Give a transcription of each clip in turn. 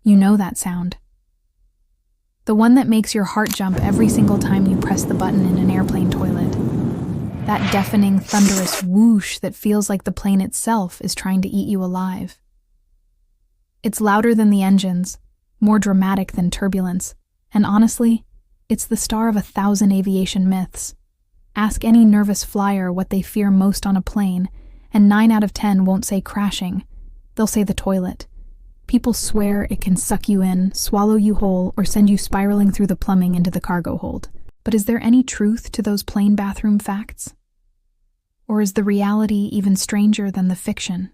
You know that sound. The one that makes your heart jump every single time you press the button in an airplane toilet. That deafening, thunderous whoosh that feels like the plane itself is trying to eat you alive. It's louder than the engines, more dramatic than turbulence, and honestly, it's the star of 1,000 aviation myths. Ask any nervous flyer what they fear most on a plane, and 9 out of 10 won't say crashing. They'll say the toilet. People swear it can suck you in, swallow you whole, or send you spiraling through the plumbing into the cargo hold. But is there any truth to those plane bathroom facts? Or is the reality even stranger than the fiction?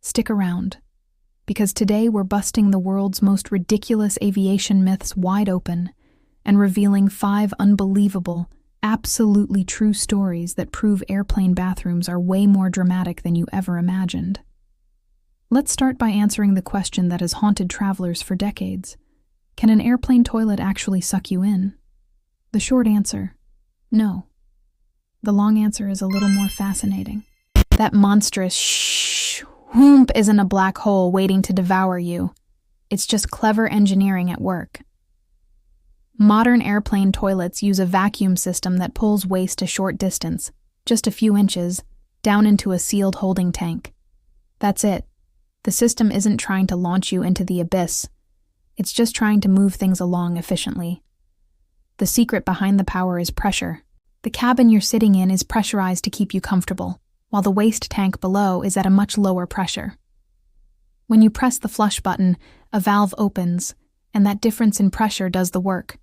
Stick around, because today we're busting the world's most ridiculous aviation myths wide open and revealing 5 unbelievable, absolutely true stories that prove airplane bathrooms are way more dramatic than you ever imagined. Let's start by answering the question that has haunted travelers for decades. Can an airplane toilet actually suck you in? The short answer, no. The long answer is a little more fascinating. That monstrous whoomp isn't a black hole waiting to devour you. It's just clever engineering at work. Modern airplane toilets use a vacuum system that pulls waste a short distance, just a few inches, down into a sealed holding tank. That's it. The system isn't trying to launch you into the abyss. It's just trying to move things along efficiently. The secret behind the power is pressure. The cabin you're sitting in is pressurized to keep you comfortable, while the waste tank below is at a much lower pressure. When you press the flush button, a valve opens, and that difference in pressure does the work,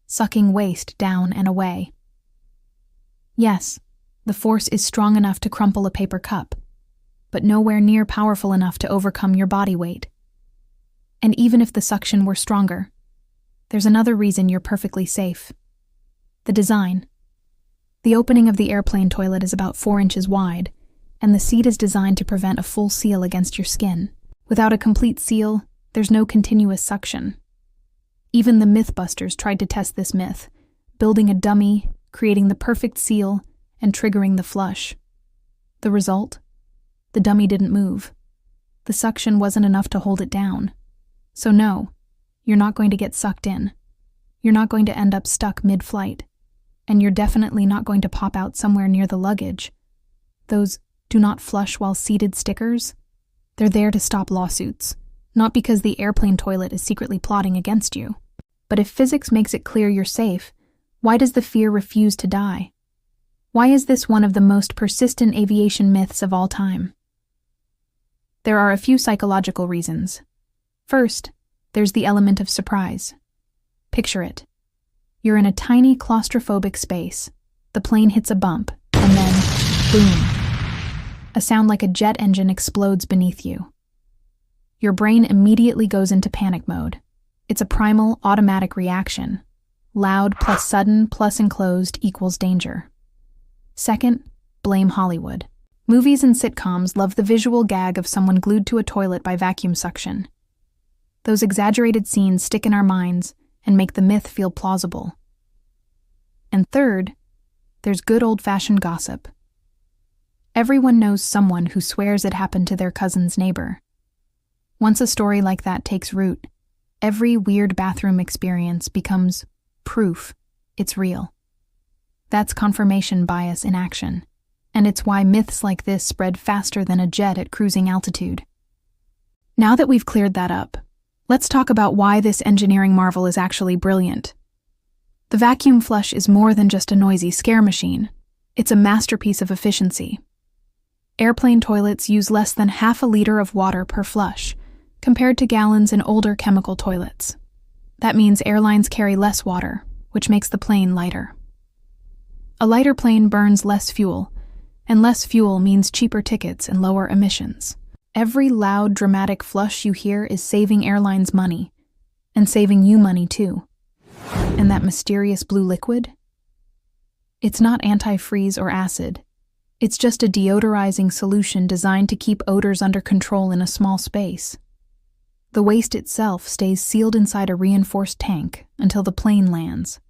sucking waste down and away. Yes, the force is strong enough to crumple a paper cup, but nowhere near powerful enough to overcome your body weight. And even if the suction were stronger, there's another reason you're perfectly safe. The design. The opening of the airplane toilet is about 4 inches wide, and the seat is designed to prevent a full seal against your skin. Without a complete seal, there's no continuous suction. Even the Mythbusters tried to test this myth, building a dummy, creating the perfect seal, and triggering the flush. The result? The dummy didn't move. The suction wasn't enough to hold it down. So no, you're not going to get sucked in. You're not going to end up stuck mid-flight. And you're definitely not going to pop out somewhere near the luggage. Those "do not flush while seated" stickers? They're there to stop lawsuits, not because the airplane toilet is secretly plotting against you. But if physics makes it clear you're safe, why does the fear refuse to die? Why is this one of the most persistent aviation myths of all time? There are a few psychological reasons. First, there's the element of surprise. Picture it. You're in a tiny claustrophobic space. The plane hits a bump, and then, boom. A sound like a jet engine explodes beneath you. Your brain immediately goes into panic mode. It's a primal, automatic reaction. Loud plus sudden plus enclosed equals danger. Second, blame Hollywood. Movies and sitcoms love the visual gag of someone glued to a toilet by vacuum suction. Those exaggerated scenes stick in our minds and make the myth feel plausible. And third, there's good old-fashioned gossip. Everyone knows someone who swears it happened to their cousin's neighbor. Once a story like that takes root, every weird bathroom experience becomes proof it's real. That's confirmation bias in action, and it's why myths like this spread faster than a jet at cruising altitude. Now that we've cleared that up, let's talk about why this engineering marvel is actually brilliant. The vacuum flush is more than just a noisy scare machine. It's a masterpiece of efficiency. Airplane toilets use less than half a liter of water per flush, compared to gallons in older chemical toilets. That means airlines carry less water, which makes the plane lighter. A lighter plane burns less fuel, and less fuel means cheaper tickets and lower emissions. Every loud, dramatic flush you hear is saving airlines money, and saving you money too. And that mysterious blue liquid? It's not antifreeze or acid. It's just a deodorizing solution designed to keep odors under control in a small space. The waste itself stays sealed inside a reinforced tank until the plane lands,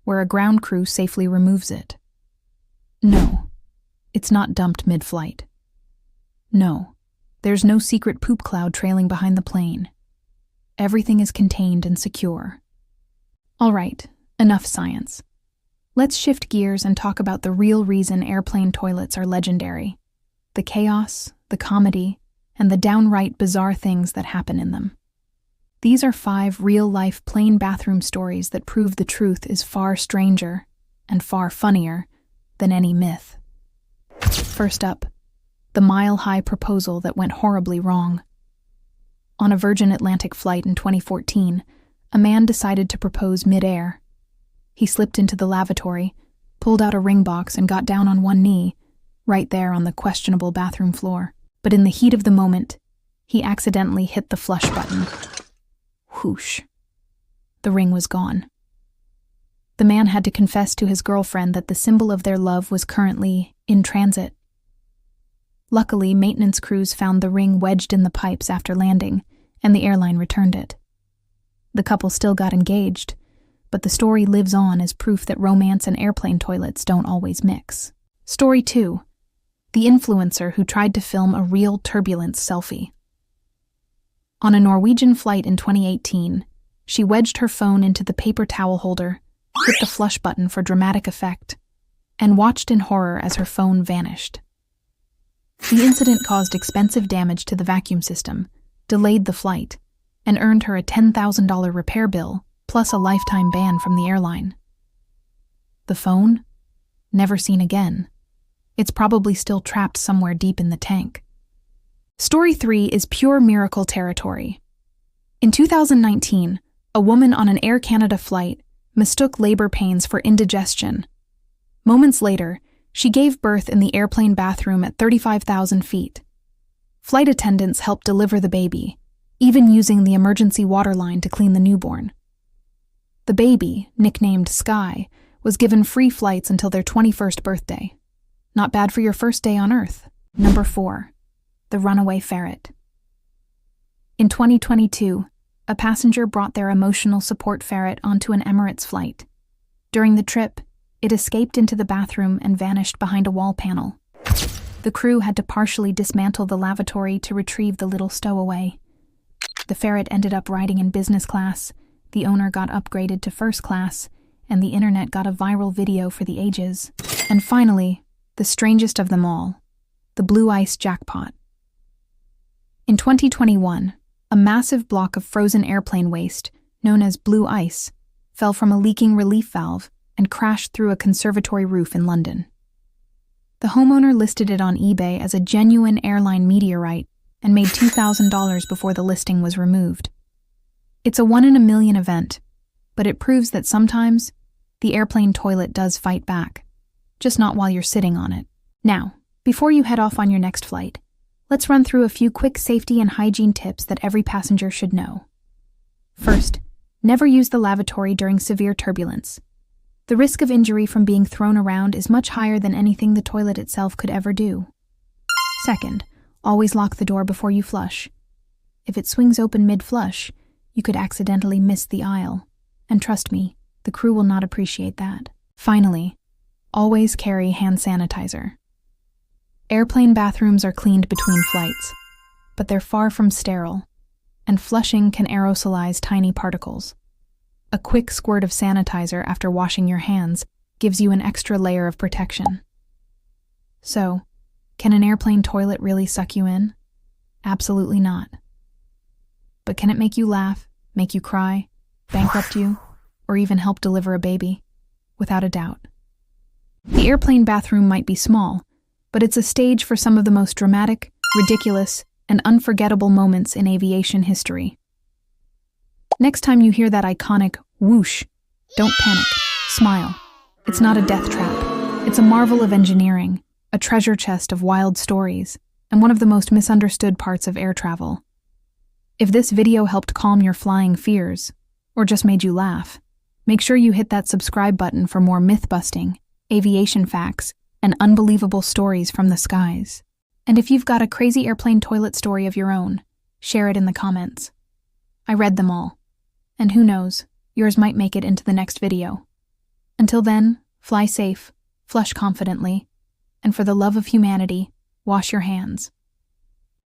where a ground crew safely removes it. No, it's not dumped mid-flight. No, there's no secret poop cloud trailing behind the plane. everything is contained and secure. All right, enough science. Let's shift gears and talk about the real reason airplane toilets are legendary: the chaos, the comedy, and the downright bizarre things that happen in them. These are 5 real-life plane bathroom stories that prove the truth is far stranger and far funnier than any myth. First up, the mile-high proposal that went horribly wrong. On a Virgin Atlantic flight in 2014, a man decided to propose mid-air. He slipped into the lavatory, pulled out a ring box, and got down on one knee, right there on the questionable bathroom floor. But in the heat of the moment, he accidentally hit the flush button. Whoosh. The ring was gone. The man had to confess to his girlfriend that the symbol of their love was currently in transit. Luckily, maintenance crews found the ring wedged in the pipes after landing, and the airline returned it. The couple still got engaged, but the story lives on as proof that romance and airplane toilets don't always mix. Story 2. The influencer who tried to film a real turbulence selfie. On a Norwegian flight in 2018, she wedged her phone into the paper towel holder, hit the flush button for dramatic effect, and watched in horror as her phone vanished. The incident caused expensive damage to the vacuum system, delayed the flight, and earned her a $10,000 repair bill, plus a lifetime ban from the airline. The phone? Never seen again. It's probably still trapped somewhere deep in the tank. Story 3 is pure miracle territory. In 2019, a woman on an Air Canada flight mistook labor pains for indigestion. Moments later, she gave birth in the airplane bathroom at 35,000 feet. Flight attendants helped deliver the baby, even using the emergency water line to clean the newborn. The baby, nicknamed Sky, was given free flights until their 21st birthday. Not bad for your first day on Earth. Number 4. The runaway ferret. In 2022, a passenger brought their emotional support ferret onto an Emirates flight. During the trip, it escaped into the bathroom and vanished behind a wall panel. The crew had to partially dismantle the lavatory to retrieve the little stowaway. The ferret ended up riding in business class, the owner got upgraded to first class, and the internet got a viral video for the ages. And finally, the strangest of them all, the blue ice jackpot. In 2021, a massive block of frozen airplane waste, known as blue ice, fell from a leaking relief valve and crashed through a conservatory roof in London. The homeowner listed it on eBay as a genuine airline meteorite and made $2,000 before the listing was removed. It's a 1 in a million event, but it proves that sometimes the airplane toilet does fight back, just not while you're sitting on it. Now, before you head off on your next flight, let's run through a few quick safety and hygiene tips that every passenger should know. First, never use the lavatory during severe turbulence. The risk of injury from being thrown around is much higher than anything the toilet itself could ever do. Second, always lock the door before you flush. If it swings open mid-flush, you could accidentally miss the aisle. And trust me, the crew will not appreciate that. Finally, always carry hand sanitizer. Airplane bathrooms are cleaned between flights, but they're far from sterile, and flushing can aerosolize tiny particles. A quick squirt of sanitizer after washing your hands gives you an extra layer of protection. So, can an airplane toilet really suck you in? Absolutely not. But can it make you laugh, make you cry, bankrupt you, or even help deliver a baby? Without a doubt. The airplane bathroom might be small, but it's a stage for some of the most dramatic, ridiculous, and unforgettable moments in aviation history. Next time you hear that iconic whoosh, don't panic, smile. It's not a death trap. It's a marvel of engineering, a treasure chest of wild stories, and one of the most misunderstood parts of air travel. If this video helped calm your flying fears, or just made you laugh, make sure you hit that subscribe button for more myth-busting, aviation facts, and unbelievable stories from the skies. And if you've got a crazy airplane toilet story of your own, share it in the comments. I read them all. And who knows, yours might make it into the next video. Until then, fly safe, flush confidently, and for the love of humanity, wash your hands.